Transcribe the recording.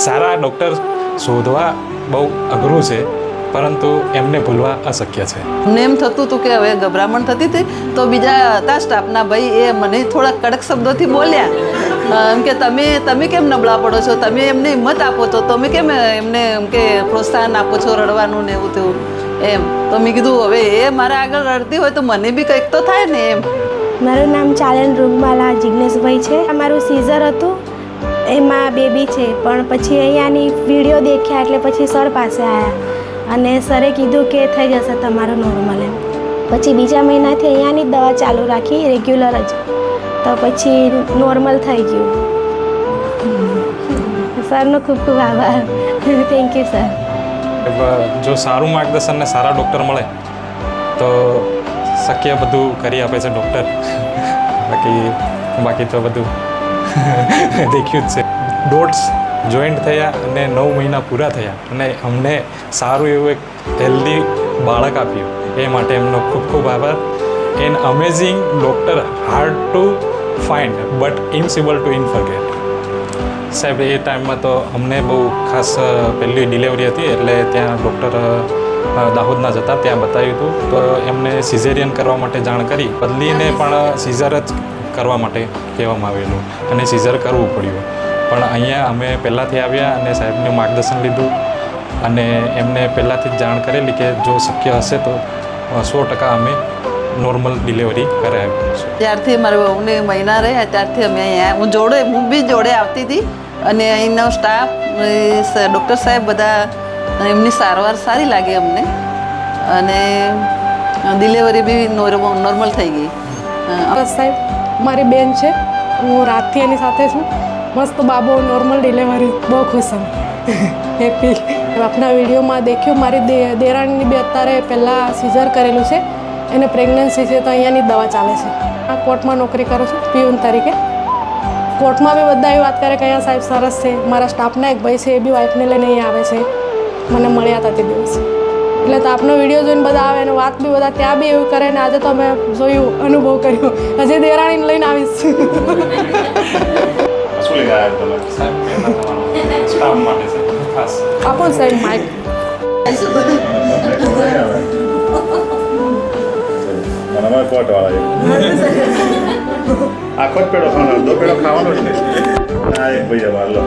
સારા doctor શોધવા બહુ અઘરું છે, પરંતુ એમને ભૂલવા અશક્ય છે. અમને એમ થતું હતું કે હવે ગભરામણ થતી હતી, તો બીજા હતા સ્ટાફના ભાઈ એ મને થોડા કડક શબ્દોથી બોલ્યા એમ કે તમે કેમ નબળા પડો છો, તમે એમને હિંમત આપો છો, તમે કેમ એમને એમ કે પ્રોત્સાહન આપો છો રડવાનું ને એવું તેવું એમ. તો મેં કીધું હવે એ મારા આગળ રડતી હોય તો મને બી કંઈક તો થાય ને એમ. મારું નામ ચાલન રૂગમાલા જિજ્ઞેશભાઈ છે. મારું સીઝર હતું, એમાં બેબી છે, પણ પછી અહીંયાની વિડીયો દેખ્યા એટલે પછી સર પાસે આવ્યા અને સરે કીધું કે થઈ જશે તમારું નોર્મલ એમ. પછી બીજા મહિનાથી અહીંયાની દવા ચાલુ રાખી રેગ્યુલર જ, તો પછી નોર્મલ થઈ ગયું. સરનો ખૂબ ખૂબ આભાર. Thank you sir. જો સારું માર્ગદર્શન ને સારા ડૉક્ટર મળે તો શક્ય બધું કરી આપે છે ડૉક્ટર. બાકી તો બધું દેખ્યું જ છે. ડોટ્સ જોઈન્ટ થયા અને 9 મહિના પૂરા થયા અને અમને સારું એવું એક હેલ્ધી બાળક આપ્યું, એ માટે એમનો ખૂબ ખૂબ આભાર. An amazing doctor, hard to find but impossible to unforget. સાહેબ એ ટાઈમમાં તો અમને બહુ ખાસ પહેલી ડિલિવરી હતી એટલે ત્યાં ડૉક્ટર દાહોદના જતા ત્યાં બતાવ્યું હતું, તો એમને સિઝેરિયન કરવા માટે જાણ કરી, બદલીને પણ સિઝર જ કરવા માટે કહેવામાં આવેલું અને સિઝર કરવું પડ્યું. પણ અહીંયા અમે પહેલાંથી આવ્યા અને સાહેબનું માર્ગદર્શન લીધું અને એમને પહેલાંથી જ જાણ કરેલી કે જો શક્ય હશે તો 100% અમે નોર્મલ ડિલિવરી કરાવી. ત્યારથી મારા બહુને મહિના રહ્યા ત્યારથી અમે અહીંયા હું બી જોડે આવતી હતી અને અહીંનો સ્ટાફ ડૉક્ટર સાહેબ બધા એમની સારવાર સારી લાગી અમને અને ડિલિવરી બી નોર્મલ થઈ ગઈ. સાહેબ મારી બેન છે, હું રાતથી એની સાથે છું. મસ્ત બાબો નોર્મલ ડિલિવરી, બહુ ખુશ છું, હેપી. આપના વિડીયોમાં દેખ્યું મારી દેરાણીની બી અત્યારે પહેલાં સિઝર કરેલું છે, એને પ્રેગ્નન્સી છે, તો અહીંયાની દવા ચાલે છે. આ કોર્ટમાં નોકરી કરું છું પીયુન તરીકે. કોર્ટમાં બી બધા એવી વાત કરે કે અહીંયા સાહેબ સરસ છે. મારા સ્ટાફના એક ભાઈ છે, એ બી વાઈફને લઈને અહીંયા આવે છે, મને મળ્યા હતા તે દિવસે. એટલે તો આપનો વિડીયો જોઈને બધા આવે અને વાત બી બધા ત્યાં બી એવું કરે ને આજે તો અમે જોયું, અનુભવ કર્યો. હજી દેરાણીને લઈને આવીશ. આપો સાહેબ માઇક. આખો જ પેડો ખાવાનો, 2 પેડો ખાવાનો જ નહીં. એક ભાઈ લો